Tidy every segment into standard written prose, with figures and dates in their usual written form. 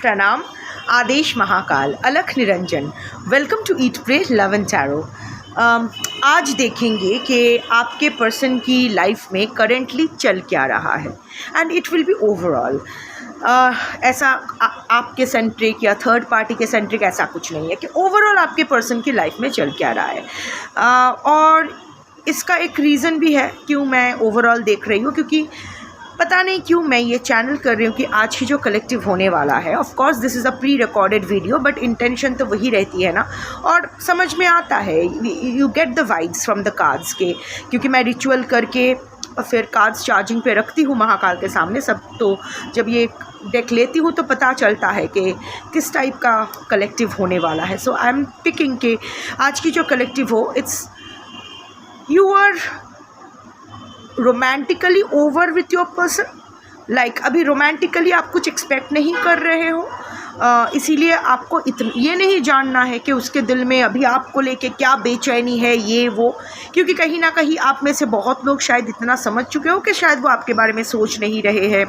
प्रणाम, आदेश महाकाल, अलख निरंजन। Welcome to eat pray love and tarot. आज देखेंगे कि आपके पर्सन की लाइफ में करेंटली चल क्या रहा है and it will B overall. ऐसा आपके सेंट्रिक या थर्ड पार्टी के सेंट्रिक ऐसा कुछ नहीं है कि ओवरऑल आपके पर्सन की लाइफ में चल क्या रहा है। और इसका एक रीज़न भी है क्यों मैं ओवरऑल देख रही हूँ, क्योंकि पता नहीं क्यों मैं ये चैनल कर रही हूँ कि आज की जो कलेक्टिव होने वाला है, of course this is a pre recorded video, but intention तो वही रहती है ना, और समझ में आता है, you get the vibes from the cards के, क्योंकि मैं रिचुअल करके फिर कार्ड्स चार्जिंग पे रखती हूँ महाकाल के सामने सब, तो जब ये डेक लेती हूँ तो पता चलता है कि किस टाइप का कलेक्टिव होने वाला है। सो आई एम पिकिंग कि आज की जो कलेक्टिव हो, it's you are romantically over with your person, like अभी रोमांटिकली आप कुछ एक्सपेक्ट नहीं कर रहे हो, इसीलिए आपको ये नहीं जानना है कि उसके दिल में अभी आपको लेके क्या बेचैनी है, ये वो, क्योंकि कहीं ना कहीं आप में से बहुत लोग शायद इतना समझ चुके हो कि शायद वो आपके बारे में सोच नहीं रहे हैं,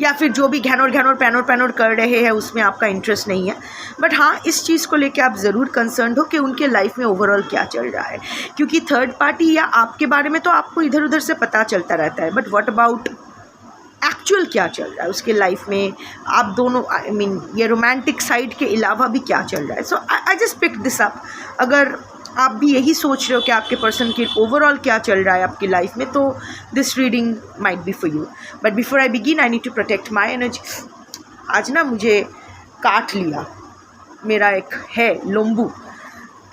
या फिर जो भी घैनोर पैनोर कर रहे हैं उसमें आपका इंटरेस्ट नहीं है। बट हाँ, इस चीज़ को लेके आप ज़रूर कंसर्न हो कि उनके लाइफ में ओवरऑल क्या चल रहा है, क्योंकि थर्ड पार्टी या आपके बारे में तो आपको इधर उधर से पता चलता रहता है, बट व्हाट अबाउट एक्चुअल क्या चल रहा है उसके लाइफ में, आप दोनों आई मीन ये रोमांटिक साइड के अलावा भी क्या चल रहा है। So I just pick this up. अगर आप भी यही सोच रहे हो कि आपके पर्सन की ओवरऑल क्या चल रहा है आपकी लाइफ में, तो this reading might be for you. But before I begin I need to protect my energy. आज ना मुझे काट लिया, मेरा एक है लोम्बू,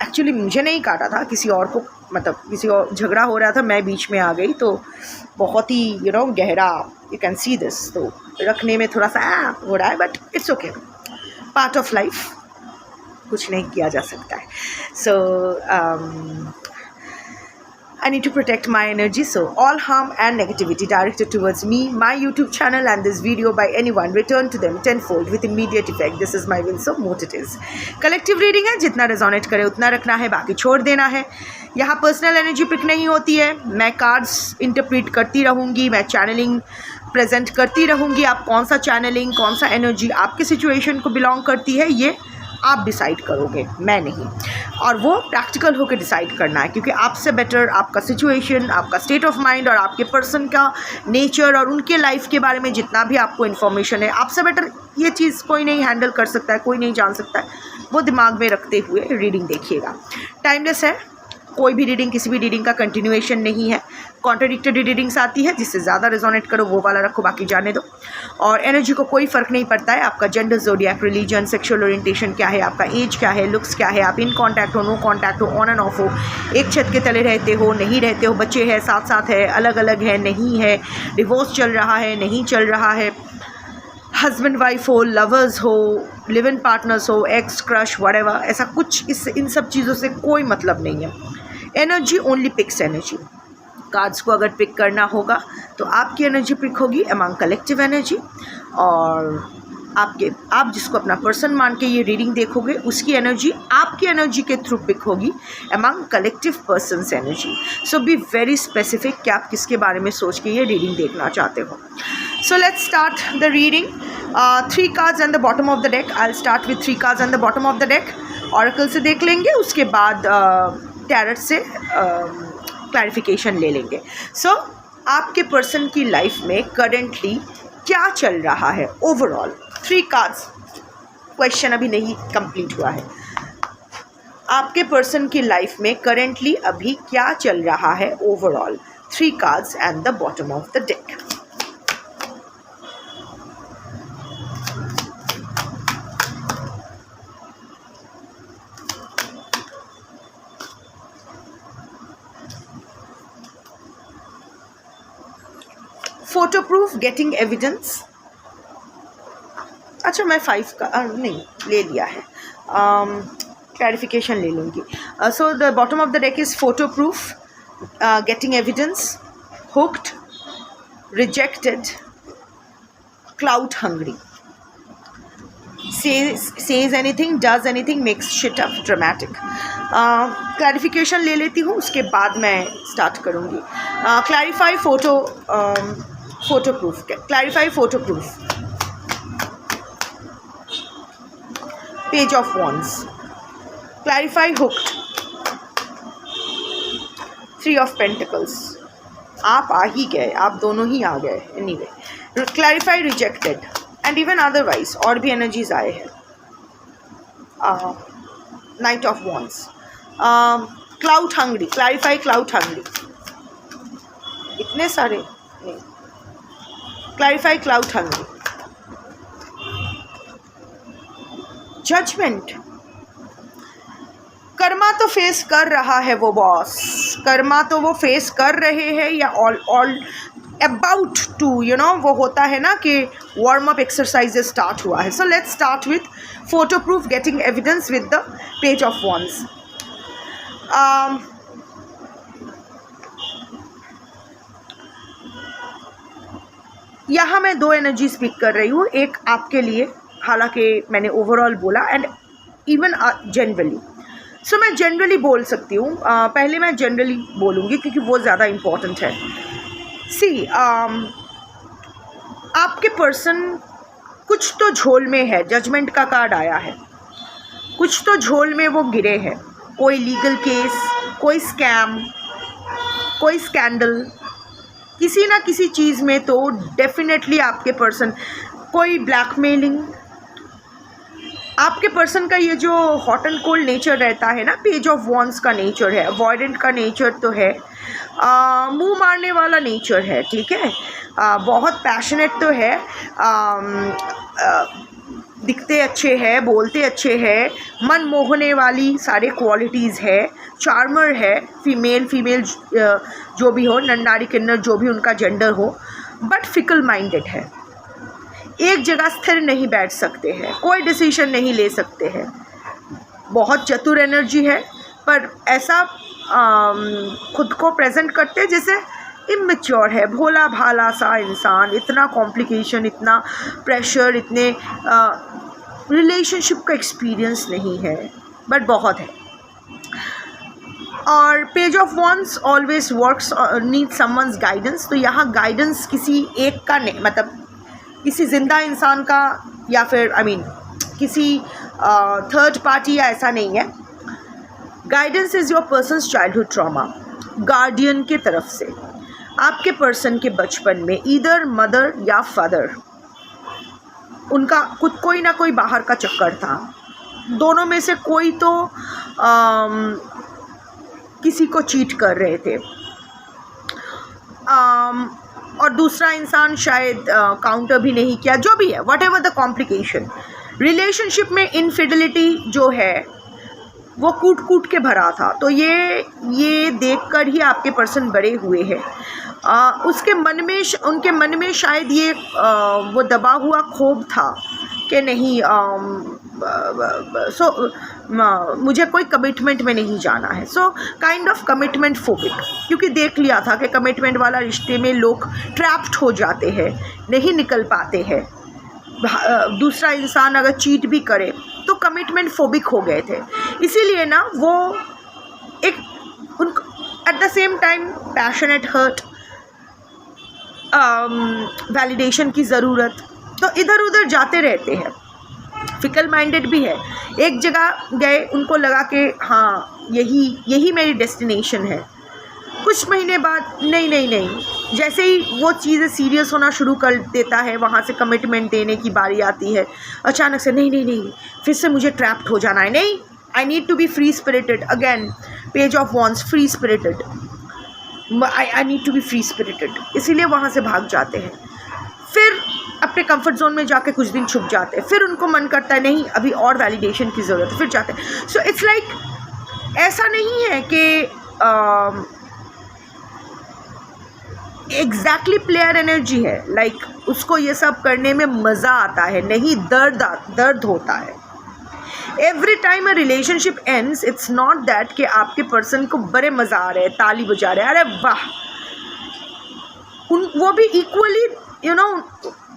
एक्चुअली मुझे नहीं काटा था, किसी और को, मतलब किसी और झगड़ा हो रहा था, मैं बीच में आ गई, तो बहुत ही गहरा, यू कैन सी दिस, तो रखने में थोड़ा सा हो रहा है, but it's okay, part of life, कुछ नहीं किया जा सकता है। सो I need to protect my energy, so all harm and negativity directed towards me, my YouTube channel and this video by anyone, return to them tenfold with immediate effect. This is my will, so mote it is. Collective reading है, जितना resonate करे उतना रखना है, बाकी छोड़ देना है। यहाँ पर्सनल एनर्जी पिक नहीं होती है, मैं कार्ड्स इंटरप्रेट करती रहूँगी, मैं चैनलिंग प्रेजेंट करती रहूँगी। आप कौन सा चैनलिंग, कौन सा एनर्जी आपके सिचुएशन को बिलोंग करती है, ये आप डिसाइड करोगे, मैं नहीं, और वो प्रैक्टिकल होकर डिसाइड करना है, क्योंकि आपसे बेटर आपका सिचुएशन, आपका स्टेट ऑफ माइंड और आपके पर्सन का नेचर और उनके लाइफ के बारे में जितना भी आपको इन्फॉर्मेशन है, आपसे बेटर ये चीज़ कोई नहीं हैंडल कर सकता है, कोई नहीं जान सकता है। वो दिमाग में रखते हुए रीडिंग देखिएगा। टाइमलेस है, कोई भी रीडिंग किसी भी रीडिंग का कंटिन्यूएशन नहीं है। कॉन्ट्राडिक्टरी रीडिंग्स आती है, जिससे ज़्यादा रेजोनेट करो वो वाला रखो, बाकी जाने दो। और एनर्जी को कोई फ़र्क नहीं पड़ता है, आपका gender, zodiac, religion, sexual orientation क्या है, आपका एज क्या है, लुक्स क्या है, आप इन कॉन्टैक्ट हो, नो कॉन्टैक्ट हो, ऑन एंड ऑफ हो, एक छत के तले रहते हो, नहीं रहते हो, बच्चे हैं, साथ साथ है, अलग अलग है, नहीं है, डिवोर्स चल रहा है, नहीं चल रहा है, हस्बैंड वाइफ हो, लवर्स हो, लिव इन पार्टनर्स हो, एक्स, क्रश, व्हाटएवर, ऐसा कुछ इन सब चीज़ों से कोई मतलब नहीं है। Energy only picks energy. Cards को अगर पिक करना होगा तो आपकी एनर्जी पिक होगी अमंग कलेक्टिव एनर्जी, और आप जिसको अपना पर्सन मान के ये रीडिंग देखोगे उसकी एनर्जी आपकी एनर्जी के थ्रू पिक होगी among collective persons energy. So be very specific कि आप किसके बारे में सोच के ये रीडिंग देखना चाहते हो। So let's start the reading. 3 cards and the bottom of the deck. I will start with 3 cards and the bottom of the deck. Oracle से देख लेंगे, उसके बाद टैरट से क्लैरिफिकेशन ले लेंगे। सो आपके पर्सन की लाइफ में करेंटली क्या चल रहा है ओवरऑल। 3 cards, क्वेश्चन अभी नहीं कंप्लीट हुआ है। आपके पर्सन की लाइफ में करेंटली अभी क्या चल रहा है overall. 3 cards and the bottom of the deck. Photo proof, getting evidence. अच्छा, मैं 5 का नहीं ले लिया है, क्लैरिफिकेशन ले लूँगी। So the bottom of the deck is photo proof, getting evidence, hooked, rejected, cloud hungry, says anything, does anything, makes shit up, dramatic। Clarification ले लेती हूँ, उसके बाद मैं स्टार्ट करूँगी। Clarify photo proof, clarify photo proof. Page of wands, clarify hooked, 3 of pentacles, आप आ ही गए, आप दोनों ही आ गए anyway, clarify rejected and even otherwise और भी एनर्जीज आए हैं, night of wands, cloud hungry, clarify cloud hungry, इतने सारे नहीं, clarify cloud hungry, judgement, karma तो फेस कर रहा है वो बॉस, कर्मा तो वो फेस कर रहे हैं या all about to, you know, वो होता है ना कि वार्म अप एक्सरसाइजेस स्टार्ट हुआ है. So let's start with photo proof getting evidence with the page of wands. यहाँ मैं 2 एनर्जी स्पीक कर रही हूँ, एक आपके लिए, हालांकि मैंने ओवरऑल बोला एंड इवन जनरली. सो मैं जनरली बोल सकती हूँ, पहले मैं जनरली बोलूँगी क्योंकि वो ज़्यादा इम्पोर्टेंट है. सी आपके पर्सन कुछ तो झोल में है, जजमेंट का कार्ड आया है, कुछ तो झोल में वो गिरे हैं, कोई लीगल केस, कोई स्कैम, कोई स्कैंडल, किसी ना किसी चीज़ में तो डेफिनेटली आपके पर्सन, कोई ब्लैकमेलिंग, आपके पर्सन का ये जो हॉट एंड कोल्ड नेचर रहता है ना, पेज ऑफ वॉन्ड्स का नेचर है, अवॉइडेंट का नेचर तो है, मुंह मारने वाला नेचर है, ठीक है, बहुत पैशनेट तो है, दिखते अच्छे हैं, बोलते अच्छे हैं, मन मोहने वाली सारे क्वालिटीज़ है, चार्मर है, फीमेल जो भी हो, नारी किन्नर जो भी उनका जेंडर हो, बट फिकल माइंडेड है, एक जगह स्थिर नहीं बैठ सकते हैं, कोई डिसीजन नहीं ले सकते हैं, बहुत चतुर एनर्जी है, पर ऐसा खुद को प्रेजेंट करते हैं जैसे इमेच्योर है, भोला भाला सा इंसान, इतना कॉम्प्लिकेशन, इतना प्रेशर, इतने रिलेशनशिप का एक्सपीरियंस नहीं है, बट बहुत है. और page of wands always works need someone's guidance. तो यहाँ गाइडेंस किसी एक का नहीं, मतलब किसी ज़िंदा इंसान का या फिर किसी थर्ड पार्टी या ऐसा नहीं है. Guidance is your persons childhood trauma, guardian के तरफ से आपके पर्सन के बचपन में ईदर मदर या फादर, उनका कोई ना कोई बाहर का चक्कर था, दोनों में से कोई तो किसी को चीट कर रहे थे, और दूसरा इंसान शायद काउंटर भी नहीं किया, जो भी है, what ever the complication. Relationship में इनफिडेलिटी जो है वो कूट कूट के भरा था. तो ये देखकर ही आपके पर्सन बड़े हुए हैं. उनके मन में शायद ये वो दबा हुआ क्षोभ था कि नहीं, मुझे कोई कमिटमेंट में नहीं जाना है. So kind of commitment phobic, क्योंकि देख लिया था कि कमिटमेंट वाला रिश्ते में लोग ट्रैप्ड हो जाते हैं, नहीं निकल पाते हैं. दूसरा इंसान अगर चीट भी करे तो कमिटमेंट फोबिक हो गए थे. इसीलिए ना वो एक उनको at the same time passionate, hurt, validation की ज़रूरत, तो इधर उधर जाते रहते हैं. फिकल माइंडेड भी है, एक जगह गए, उनको लगा कि हाँ यही मेरी डेस्टिनेशन है. कुछ महीने बाद नहीं, जैसे ही वो चीज़ें सीरियस होना शुरू कर देता है, वहाँ से कमिटमेंट देने की बारी आती है, अचानक से नहीं, फिर से मुझे ट्रैप्ड हो जाना है, नहीं, I need to be free spirited. Again page of wands, free spirited, I need to be free spirited. इसीलिए वहाँ से भाग जाते हैं, फिर अपने कंफर्ट जोन में जाके कुछ दिन छुप जाते हैं, फिर उनको मन करता है नहीं अभी और वैलिडेशन की ज़रूरत है, फिर जाते हैं. सो इट्स लाइक ऐसा नहीं है कि एग्जैक्टली प्लेयर एनर्जी है, लाइक उसको ये सब करने में मज़ा आता है, नहीं दर्द होता है. Every time a relationship ends, it's not that कि आपके पर्सन को बड़े मज़ा आ रहे हैं, ताली बजा रहे हैं, अरे वाह, वो भी इक्वली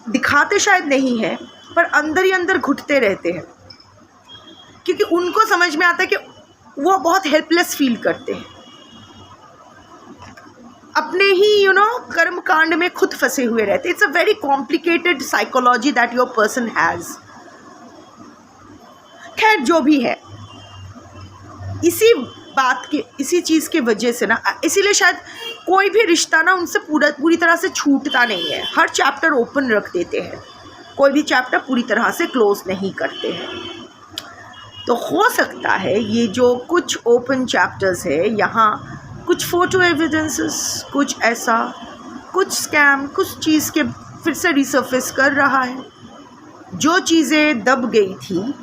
दिखाते शायद नहीं है, पर अंदर ही अंदर घुटते रहते हैं, क्योंकि उनको समझ में आता है कि वो बहुत हेल्पलेस फील करते हैं, अपने ही कर्म कांड में खुद फंसे हुए रहते. It's a very complicated psychology that your person has, खैर जो भी है, इसी चीज़ की वजह से ना, इसीलिए शायद कोई भी रिश्ता ना उनसे पूरी तरह से छूटता नहीं है। हर चैप्टर ओपन रख देते हैं, कोई भी चैप्टर पूरी तरह से क्लोज नहीं करते हैं। तो हो सकता है ये जो कुछ ओपन चैप्टर्स है, यहाँ कुछ फ़ोटो एविडेंसेस, कुछ ऐसा, कुछ स्कैम, कुछ चीज़ के फिर से रिसर्फेस कर रहा है। जो चीज़ें दब गई थी,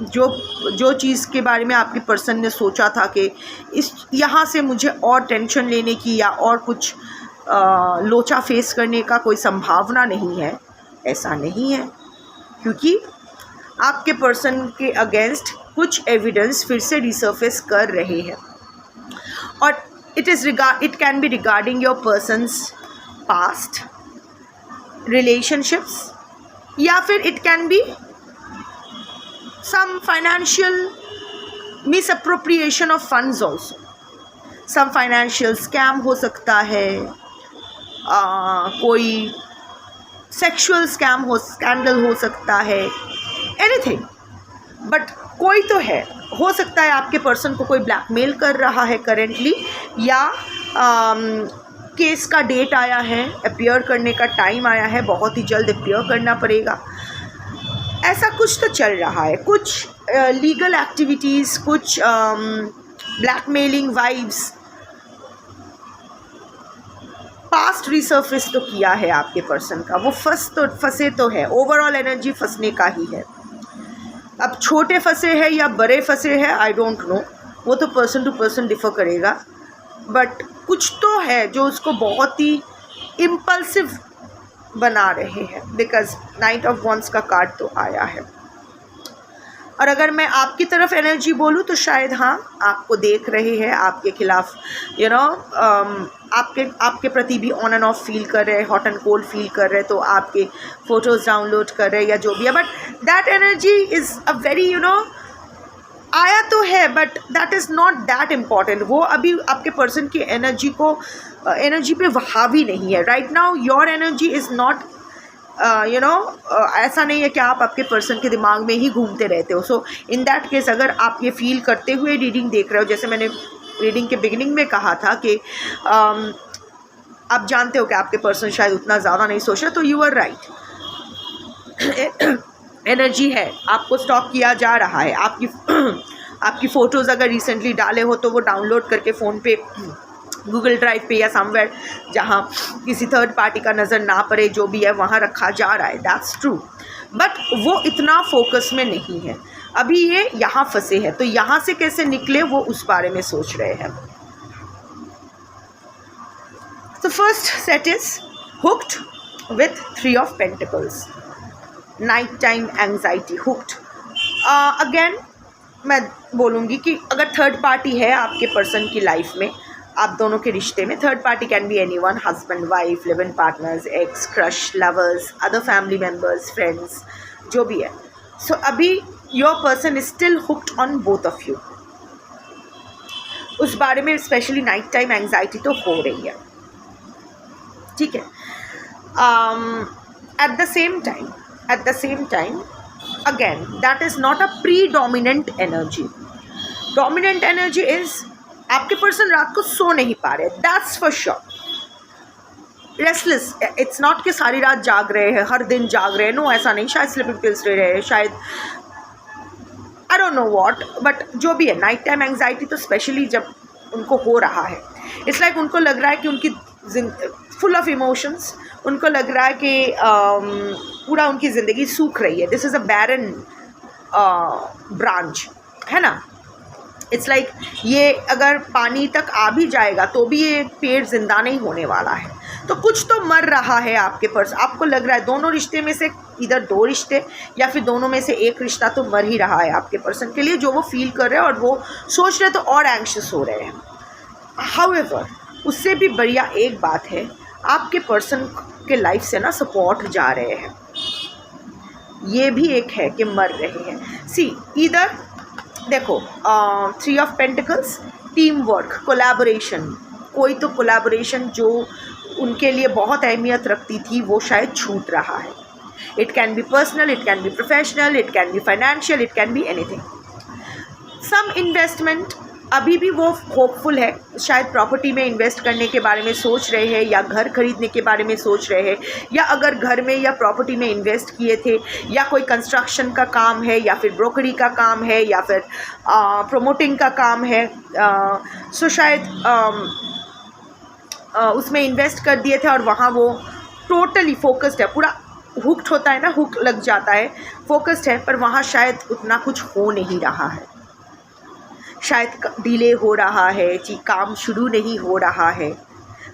जो चीज़ के बारे में आपके पर्सन ने सोचा था कि यहाँ से मुझे और टेंशन लेने की या और कुछ लोचा फेस करने का कोई संभावना नहीं है, ऐसा नहीं है, क्योंकि आपके पर्सन के अगेंस्ट कुछ एविडेंस फिर से रिसर्फेस कर रहे हैं। और it can B regarding your persons past relationships, या फिर it can B some financial misappropriation of funds also, some financial scam हो सकता है, कोई sexual scandal हो सकता है, anything, but कोई तो है। हो सकता है आपके पर्सन को कोई ब्लैकमेल कर रहा है करेंटली, या केस का डेट आया है, अपीयर करने का टाइम आया है, बहुत ही जल्द अपीयर करना पड़ेगा, ऐसा कुछ तो चल रहा है। कुछ लीगल एक्टिविटीज़, कुछ ब्लैकमेलिंग वाइब्स, पास्ट रिसर्फेस तो किया है आपके पर्सन का। वो फंसे तो है, ओवरऑल एनर्जी फंसने का ही है। अब छोटे फंसे हैं या बड़े फंसे हैं, आई डोंट नो, वो तो पर्सन टू पर्सन डिफर करेगा, बट कुछ तो है जो उसको बहुत ही इम्पल्सिव बना रहे हैं, बिकॉज नाइट ऑफ वॉन्ड्स का कार्ड तो आया है। और अगर मैं आपकी तरफ एनर्जी बोलूँ तो शायद हाँ, आपको देख रहे हैं, आपके खिलाफ आपके प्रति भी ऑन एंड ऑफ फील कर रहे हैं, हॉट एंड कोल्ड फील कर रहे हैं, तो आपके फ़ोटोज़ डाउनलोड कर रहे हैं या जो भी है, but that energy is a very आया तो है, but that is not that important. वो अभी आपके पर्सन की एनर्जी पे हावी नहीं है। Right now your energy is not ऐसा नहीं है कि आप आपके पर्सन के दिमाग में ही घूमते रहते हो। सो इन दैट केस, अगर आप ये फील करते हुए रीडिंग देख रहे हो, जैसे मैंने रीडिंग के बिगिनिंग में कहा था कि आप जानते हो कि आपके पर्सन शायद उतना ज़्यादा नहीं सोच रहे, तो यू आर राइट। एनर्जी है, आपको स्टॉक किया जा रहा है। आपकी फ़ोटोज़ अगर रिसेंटली डाले हो तो वो डाउनलोड करके फ़ोन पे, गूगल ड्राइव पे या समवेयर जहाँ किसी थर्ड पार्टी का नज़र ना पड़े, जो भी है वहाँ रखा जा रहा है, दैट्स ट्रू, बट वो इतना फोकस में नहीं है। अभी ये यहाँ फंसे हैं, तो यहाँ से कैसे निकले वो उस बारे में सोच रहे हैं। तो first set is hooked with 3 of pentacles, night time anxiety, hooked. Again मैं बोलूँगी कि अगर थर्ड पार्टी है आपके पर्सन की लाइफ में, आप दोनों के रिश्ते में, third party can be anyone, husband wife, live in partners, x, crush, lovers, other family members, friends, जो भी है। सो अभी your person is still hooked on both of you. उस बारे में स्पेशली नाइट टाइम एंग्जाइटी तो हो रही है, ठीक है। Eight the same time again, that is not a predominant energy. Dominant energy is आपके पर्सन रात को सो नहीं पा रहे, that's for sure. Restless, it's not कि सारी रात जाग रहे हैं, हर दिन जाग रहे हैं, नो ऐसा नहीं, शायद स्लीपिंग पिल्स ले रहे हैं, शायद I don't know what, but जो भी है, नाइट टाइम एंग्जाइटी तो स्पेशली जब उनको हो रहा है, इट्स लाइक उनको लग रहा है कि उनकी फुल ऑफ इमोशंस, उनको लग रहा है कि पूरा उनकी ज़िंदगी सूख रही है। This is a barren branch, है ना। इट्स लाइक ये अगर पानी तक आ भी जाएगा तो भी ये पेड़ जिंदा नहीं होने वाला है। तो कुछ तो मर रहा है आपके पर्सन, आपको लग रहा है दोनों रिश्ते में से इधर 2 रिश्ते या फिर दोनों में से एक रिश्ता तो मर ही रहा है आपके पर्सन के लिए, जो वो फील कर रहे हैं और वो सोच रहे तो और एंग्शियस हो रहे हैं। हाउएवर, उससे भी बढ़िया एक बात है, आपके पर्सन के लाइफ से ना सपोर्ट जा रहे हैं, ये भी एक है कि मर रहे हैं। सी इधर देखो 3 of pentacles, team work, collaboration, कोई तो कोलैबोरेशन जो उनके लिए बहुत अहमियत रखती थी वो शायद छूट रहा है। It can be personal, it can be professional, it can be financial, it can be anything. Some investment अभी भी वो होपफुल है, शायद प्रॉपर्टी में इन्वेस्ट करने के बारे में सोच रहे हैं, या घर खरीदने के बारे में सोच रहे हैं, या अगर घर में या प्रॉपर्टी में इन्वेस्ट किए थे, या कोई कंस्ट्रक्शन का काम है, या फिर ब्रोकरी का काम है, या फिर प्रोमोटिंग का काम है, सो शायद उसमें इन्वेस्ट कर दिए थे और वहाँ वो टोटली फोकस्ड है, पूरा हुक्ड होता है ना, हुक लग जाता है, फोकस्ड है, पर वहाँ शायद उतना कुछ हो नहीं रहा है, शायद डिले हो रहा है कि काम शुरू नहीं हो रहा है।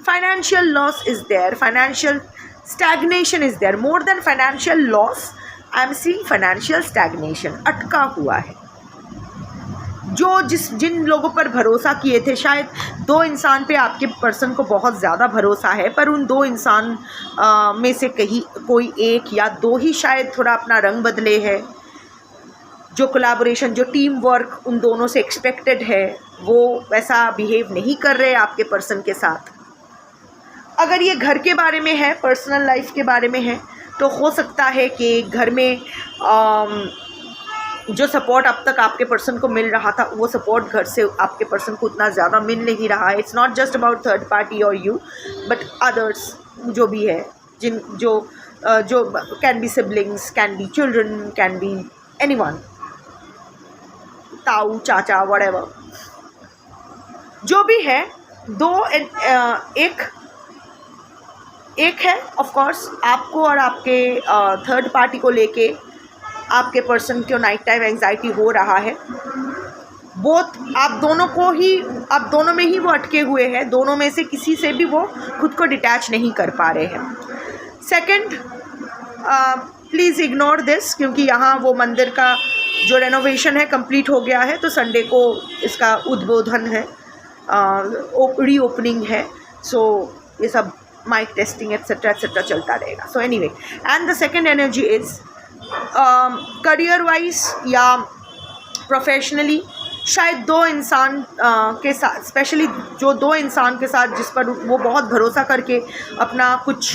Financial loss is there, financial stagnation is there, more than financial loss I am seeing financial stagnation, अटका हुआ है। जो जिन लोगों पर भरोसा किए थे, शायद दो इंसान पे आपके पर्सन को बहुत ज़्यादा भरोसा है, पर उन दो इंसान में से कहीं कोई एक या दो ही शायद थोड़ा अपना रंग बदले है। जो कोलैबोरेशन, जो टीम वर्क उन दोनों से एक्सपेक्टेड है, वो वैसा बिहेव नहीं कर रहे आपके पर्सन के साथ। अगर ये घर के बारे में है, पर्सनल लाइफ के बारे में है, तो हो सकता है कि घर में जो सपोर्ट अब तक आपके पर्सन को मिल रहा था, वो सपोर्ट घर से आपके पर्सन को उतना ज़्यादा मिल नहीं रहा है। It's not just about third party और यू, बट अदर्स जो भी है, जो can be siblings, can be children, can be anyone, ताऊ, चाचा, व्हाटएवर, जो भी है, एक है ऑफ कोर्स आपको और आपके थर्ड पार्टी को लेके आपके पर्सन को नाइट टाइम एंजाइटी हो रहा है। बोथ आप दोनों में ही वो अटके हुए हैं, दोनों में से किसी से भी वो खुद को डिटैच नहीं कर पा रहे हैं। सेकंड, प्लीज़ इग्नोर दिस, क्योंकि यहाँ वो मंदिर का जो रेनोवेशन है कंप्लीट हो गया है, तो संडे को इसका उद्बोधन है, रीओपनिंग है, सो ये सब माइक टेस्टिंग एट्सेट्रा एट्सेट्रा चलता रहेगा। So anyway, and the second energy is career wise या प्रोफेशनली, शायद दो इंसान के साथ, स्पेशली जो दो इंसान के साथ जिस पर वो बहुत भरोसा करके अपना कुछ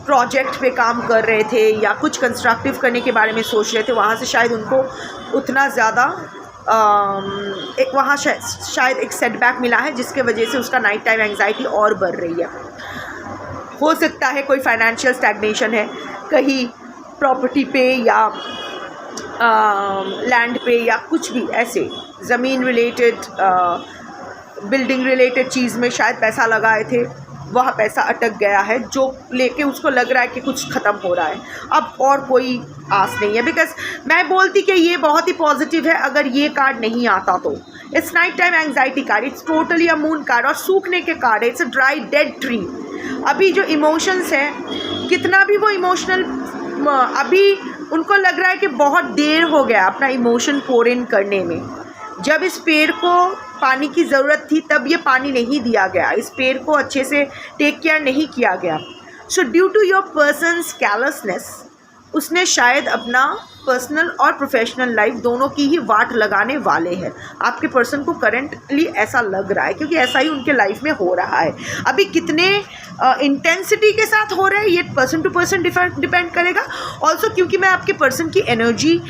प्रोजेक्ट पे काम कर रहे थे या कुछ कंस्ट्रक्टिव करने के बारे में सोच रहे थे, वहाँ से शायद उनको उतना ज़्यादा वहाँ शायद एक सेटबैक मिला है, जिसके वजह से उसका नाइट टाइम एंजाइटी और बढ़ रही है। हो सकता है कोई फाइनेंशियल स्टैग्नेशन है, कहीं प्रॉपर्टी पे या लैंड पे या कुछ भी ऐसे ज़मीन रिलेटेड, बिल्डिंग रिलेटेड चीज़ में शायद पैसा लगाए थे, वह पैसा अटक गया है, जो लेके उसको लग रहा है कि कुछ ख़त्म हो रहा है, अब और कोई आस नहीं है। बिकॉज मैं बोलती कि ये बहुत ही पॉजिटिव है अगर ये कार्ड नहीं आता तो। It's night time anxiety card, it's totally a moon card और सूखने के कार्ड है। It's a dry dead tree. अभी जो इमोशंस है, कितना भी वो इमोशनल, अभी उनको लग रहा है कि बहुत देर हो गया अपना इमोशन पोर इन करने में। जब इस पेड़ को पानी की ज़रूरत थी तब ये पानी नहीं दिया गया, इस पेड़ को अच्छे से टेक केयर नहीं किया गया। So due to your person's carelessness, उसने शायद अपना पर्सनल और प्रोफेशनल लाइफ दोनों की ही वाट लगाने वाले हैं। आपके पर्सन को करंटली ऐसा लग रहा है, क्योंकि ऐसा ही उनके लाइफ में हो रहा है। अभी कितने इंटेंसिटी के साथ हो रहा है ये पर्सन टू पर्सन डिपेंड करेगा। ऑल्सो क्योंकि मैं आपके पर्सन की एनर्जी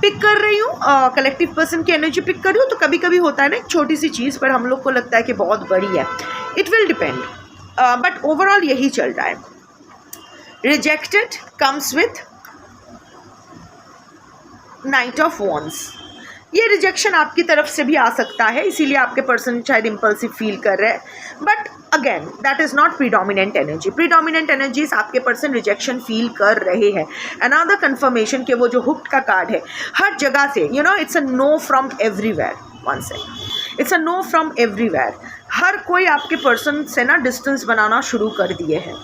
पिक कर रही हूँ, कलेक्टिव पर्सन की एनर्जी पिक कर रही हूँ, तो कभी कभी होता है ना एक छोटी सी चीज़ पर हम लोग को लगता है कि बहुत बड़ी है। It will depend, but overall यही चल रहा है। Rejected comes with night of wands. ये रिजेक्शन आपकी तरफ से भी आ सकता है, इसीलिए आपके पर्सन शायद इम्पल्सिव फील कर रहे हैं, but again that is not predominant energy. Predominant energies आपके पर्सन रिजेक्शन फील कर रहे हैं। अनदर कन्फर्मेशन के वो जो हुक्ड का कार्ड है, हर जगह से it's a no from everywhere. One second, it's a no from everywhere. हर कोई आपके पर्सन से ना डिस्टेंस बनाना शुरू कर दिए हैं।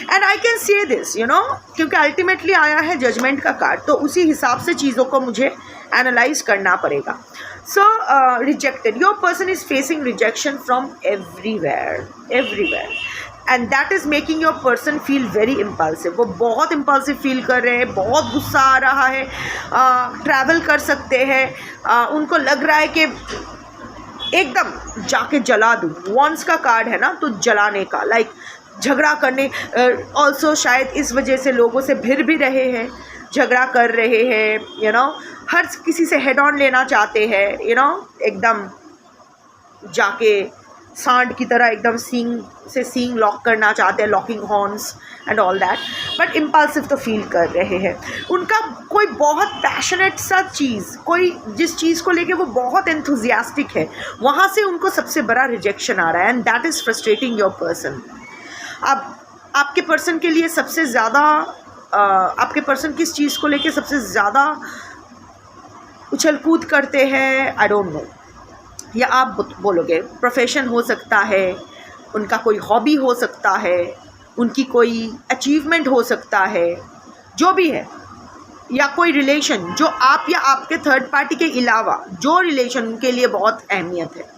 And I can say this क्योंकि अल्टीमेटली आया है जजमेंट का कार्ड, तो उसी हिसाब से चीज़ों को मुझे एनालाइज करना पड़ेगा। So rejected, your person is facing rejection from everywhere and that is making your person feel very impulsive. वो बहुत इम्पल्सिव फील कर रहे हैं, बहुत गुस्सा आ रहा है, ट्रैवल कर सकते हैं, उनको लग रहा है कि एकदम जाके जला दूँ। वॉन्ड्स का कार्ड है ना, तो जलाने का, लाइक झगड़ा करने, ऑल्सो शायद इस वजह से लोगों से भिड़ भी रहे हैं, झगड़ा कर रहे हैं, हर किसी से हेड ऑन लेना चाहते हैं, एकदम जाके सांड की तरह एकदम सींग से सींग लॉक करना चाहते हैं, locking horns and all that, but impulsive तो फील कर रहे हैं। उनका कोई बहुत पैशनेट सा चीज़, कोई जिस चीज़ को लेके वो बहुत एंथुजियास्टिक है, वहाँ से उनको सबसे बड़ा रिजेक्शन आ रहा है, and that is frustrating your person. अब आपके पर्सन के लिए सबसे ज़्यादा आपके पर्सन किस चीज़ को लेके सबसे ज़्यादा उछल कूद करते हैं, आई डोंट नो, या आप बोलोगे प्रोफेशन हो सकता है, उनका कोई हॉबी हो सकता है, उनकी कोई अचीवमेंट हो सकता है, जो भी है, या कोई रिलेशन जो आप या आपके थर्ड पार्टी के अलावा जो रिलेशन उनके लिए बहुत अहमियत है,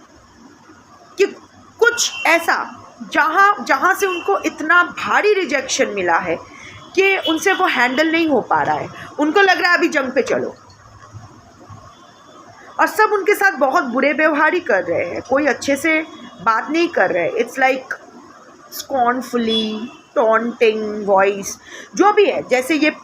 कि कुछ ऐसा जहाँ से उनको इतना भारी रिजेक्शन मिला है कि उनसे वो हैंडल नहीं हो पा रहा है, उनको लग रहा है अभी जंग पे चलो, और सब उनके साथ बहुत बुरे व्यवहार ही कर रहे हैं, कोई अच्छे से बात नहीं कर रहे। इट्स लाइक स्कॉर्नफुली टॉन्टिंग वॉइस, जो भी है, जैसे ये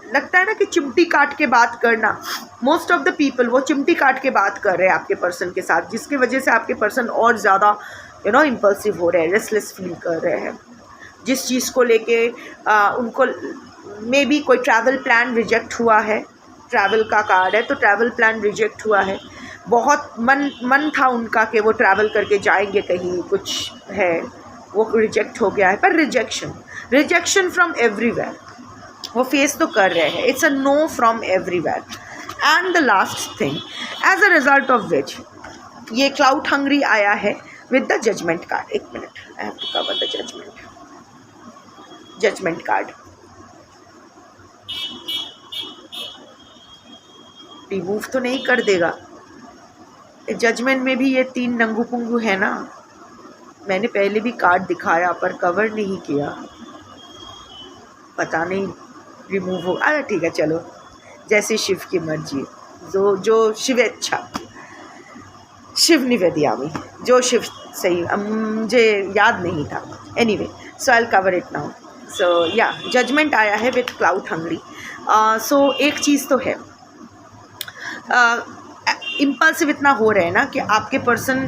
लगता है ना कि चिमटी काट के बात करना, मोस्ट ऑफ द पीपल वो चिमटी काट के बात कर रहे हैं आपके पर्सन के साथ, जिसकी वजह से आपके पर्सन और ज़्यादा इम्पल्सिव हो रहे हैं, रेस्टलेस फील कर रहे हैं, जिस चीज़ को लेके उनको मे बी कोई ट्रैवल प्लान रिजेक्ट हुआ है, ट्रैवल का कार्ड है तो ट्रैवल प्लान रिजेक्ट हुआ है, बहुत मन था उनका कि वो ट्रैवल करके जाएंगे कहीं, कुछ है वो रिजेक्ट हो गया है, पर रिजेक्शन फ्रॉम एवरीवेयर वो फेस तो कर रहे हैं, it's a no from everywhere. And the last thing, as a result of which ये क्लाउड हंग्री आया है विद द जजमेंट कार्ड। एक minute, I have to cover the judgement card. Remove तो नहीं कर देगा, जजमेंट में भी ये 3 नंगू पुंगू है ना, मैंने पहले भी कार्ड दिखाया पर कवर नहीं किया, पता नहीं रिमूव हो। अरे ठीक है, चलो जैसे शिव की मर्जी, जो शिवेच्छा, शिव निवेदियामी, जो शिव सही, मुझे याद नहीं था। Anyway, so I will cover it now. So या जजमेंट आया है विथ क्लाउड हंग्री। सो एक चीज़ तो है, इम्पल्सिव इतना हो रहे हैं ना कि आपके पर्सन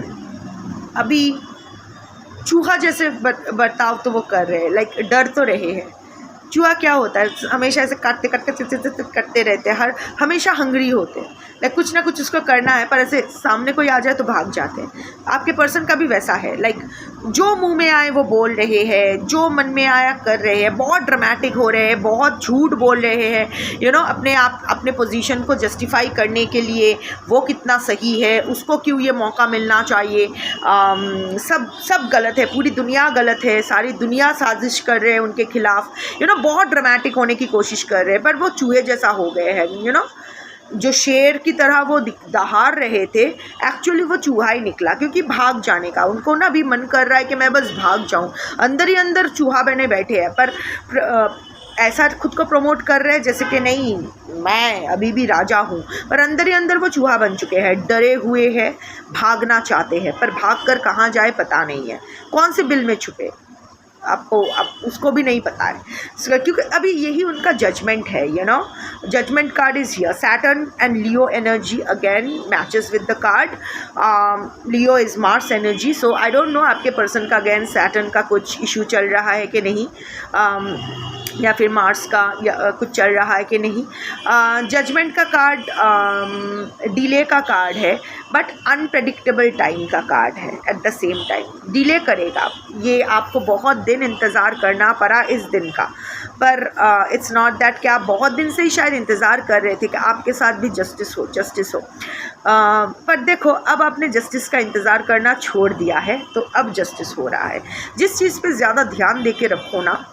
अभी चूहा जैसे बर्ताव तो वो कर रहे हैं, लाइक डर तो रहे हैं। चूहा क्या होता है, हमेशा ऐसे करते रहते हैं, हमेशा हंग्री होते हैं, लाइक कुछ ना कुछ उसको करना है, पर ऐसे सामने कोई आ जाए तो भाग जाते हैं। आपके पर्सन का भी वैसा है, लाइक जो मुंह में आए वो बोल रहे हैं, जो मन में आया कर रहे हैं, बहुत ड्रामेटिक हो रहे हैं, बहुत झूठ बोल रहे हैं, अपने पोजीशन को जस्टिफाई करने के लिए वो कितना सही है, उसको क्यों ये मौका मिलना चाहिए, सब गलत है, पूरी दुनिया गलत है, सारी दुनिया साजिश कर रहे हैं उनके खिलाफ, बहुत ड्रामेटिक होने की कोशिश कर रहे हैं, पर वो चूहे जैसा हो गए हैं। जो शेर की तरह वो दहाड़ रहे थे, एक्चुअली वो चूहा ही निकला, क्योंकि भाग जाने का उनको ना भी मन कर रहा है कि मैं बस भाग जाऊं, अंदर ही अंदर चूहा बने बैठे हैं, पर ऐसा खुद को प्रमोट कर रहे हैं जैसे कि नहीं मैं अभी भी राजा हूं, पर अंदर ही अंदर वो चूहा बन चुके हैं, डरे हुए हैं, भागना चाहते हैं, पर भाग कर कहाँ जाए पता नहीं है, कौन से बिल में छुपे आपको अब उसको भी नहीं पता है, क्योंकि अभी यही उनका जजमेंट है। Judgement card is here, Saturn and Leo energy again matches with the card, Leo is Mars energy, so I don't know आपके पर्सन का अगेन सैटर्न का कुछ इशू चल रहा है कि नहीं, या फिर मार्स का या कुछ चल रहा है कि नहीं। जजमेंट का कार्ड डिले का कार्ड है, बट अनप्रेडिक्टेबल टाइम का कार्ड है, eight the same time delay करेगा, ये आपको बहुत दिन इंतज़ार करना पड़ा इस दिन का, पर इट्स नॉट दैट कि आप बहुत दिन से ही शायद इंतज़ार कर रहे थे कि आपके साथ भी जस्टिस हो, पर देखो अब आपने जस्टिस का इंतज़ार करना छोड़ दिया है, तो अब जस्टिस हो रहा है। जिस चीज़ पे ज़्यादा ध्यान दे के रखो ना,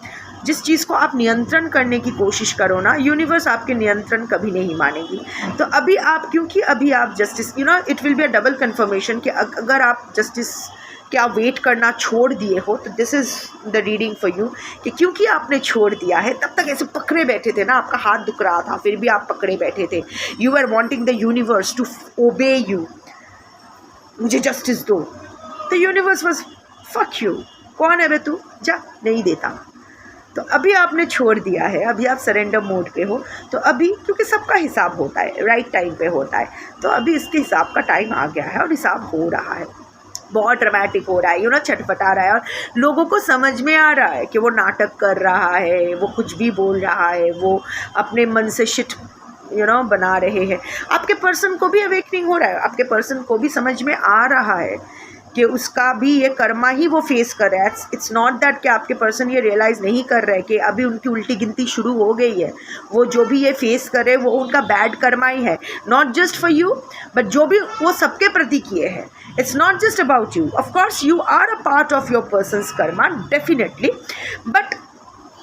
जिस चीज़ को आप नियंत्रण करने की कोशिश करो ना, यूनिवर्स आपके नियंत्रण कभी नहीं मानेगी। तो अभी आप, क्योंकि अभी आप justice, it will be a double confirmation कि अगर आप जस्टिस क्या वेट करना छोड़ दिए हो, तो this is the reading for you, कि क्योंकि आपने छोड़ दिया है, तब तक ऐसे पकड़े बैठे थे ना, आपका हाथ दुख रहा था, फिर भी आप पकड़े बैठे थे, you are wanting the universe to obey you, मुझे जस्टिस दो, the universe was fuck you, कौन है बे तू, जा, नहीं देता। तो अभी आपने छोड़ दिया है, अभी आप सरेंडर मोड पे हो। तो अभी क्योंकि सबका हिसाब होता है, राइट टाइम पे होता है, तो अभी इसके हिसाब का टाइम आ गया है और हिसाब हो रहा है, बहुत ड्रामेटिक हो रहा है, छटपटा रहा है और लोगों को समझ में आ रहा है कि वो नाटक कर रहा है, वो कुछ भी बोल रहा है, वो अपने मन से शिट बना रहे हैं। आपके पर्सन को भी अवेकनिंग हो रहा है, आपके पर्सन को भी समझ में आ रहा है कि उसका भी ये कर्मा ही वो फेस कर रहा है। इट्स नॉट दैट कि आपके पर्सन ये रियलाइज़ नहीं कर रहे कि अभी उनकी उल्टी गिनती शुरू हो गई है। वो जो भी ये फेस कर रहे हैं वो उनका बैड कर्मा ही है, not just for you but जो भी वो सबके प्रति किए हैं। It's not just about you, of course you are a part of your person's karma definitely, but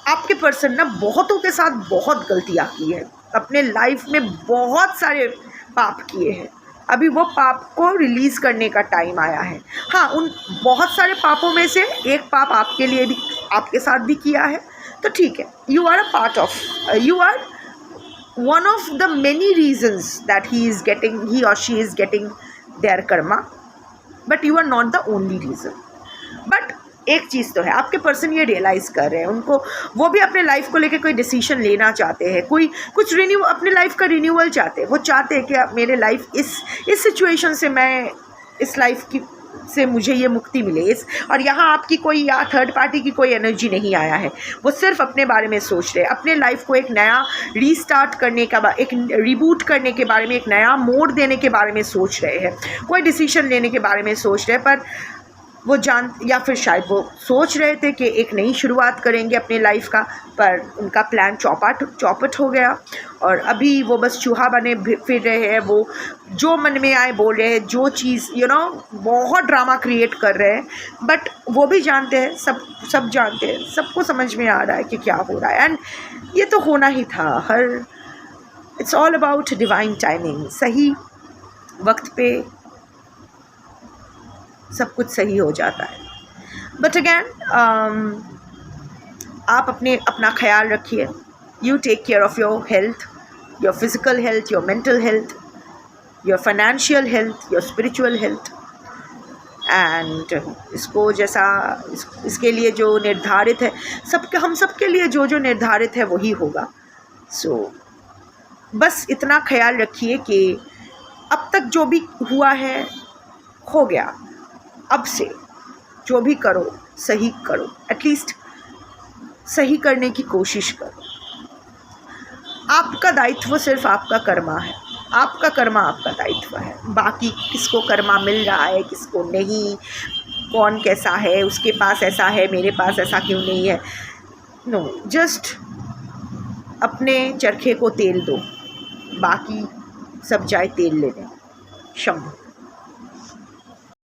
आपके पर्सन ना बहुतों के साथ बहुत गलतियाँ की है, अपने लाइफ में बहुत सारे पाप किए हैं। अभी वो पाप को रिलीज़ करने का टाइम आया है। हाँ, उन बहुत सारे पापों में से एक पाप आपके लिए भी, आपके साथ भी किया है, तो ठीक है, you are a part of, you are one of the many reasons that he or she is getting their karma, but you are not the only reason. But एक चीज़ तो है, आपके पर्सन ये रियलाइज़ कर रहे हैं, उनको वो भी अपने लाइफ को लेके कोई डिसीजन लेना चाहते हैं, कोई कुछ अपने लाइफ का रिन्यूअल चाहते हैं। वो चाहते हैं कि मेरे लाइफ इस सिचुएशन से, मैं इस लाइफ की से मुझे ये मुक्ति मिले। और यहाँ आपकी कोई या थर्ड पार्टी की कोई एनर्जी नहीं आया है, वो सिर्फ अपने बारे में सोच रहे हैं, अपने लाइफ को एक नया रीस्टार्ट करने का, एक रिबूट करने के बारे में, एक नया मोड़ देने के बारे में सोच रहे हैं, कोई डिसीजन लेने के बारे में सोच रहे हैं। पर वो या फिर शायद वो सोच रहे थे कि एक नई शुरुआत करेंगे अपने लाइफ का, पर उनका प्लान चौपट हो गया और अभी वो बस चूहा बने फिर रहे हैं। वो जो मन में आए बोल रहे हैं, जो चीज़ बहुत ड्रामा क्रिएट कर रहे हैं, बट वो भी जानते हैं, सब जानते हैं, सबको समझ में आ रहा है कि क्या हो रहा है। एंड ये तो होना ही था। It's all about divine timing. सही वक्त पे सब कुछ सही हो जाता है। बट अगैन आप अपना ख्याल रखिए। You take care of your health, your physical health, your mental health, your financial health, your spiritual health. And इसको इसके लिए जो निर्धारित है, हम सबके लिए जो निर्धारित है वही होगा। सो बस इतना ख्याल रखिए कि अब तक जो भी हुआ है हो गया, अब से जो भी करो सही करो, एटलीस्ट सही करने की कोशिश करो। आपका दायित्व सिर्फ आपका कर्मा है, आपका कर्मा आपका दायित्व है। बाकी किसको कर्मा मिल रहा है, किसको नहीं, कौन कैसा है, उसके पास ऐसा है, मेरे पास ऐसा क्यों नहीं है, नो, जस्ट अपने चरखे को तेल दो, बाकी सब जाए तेल लेने। शंभू।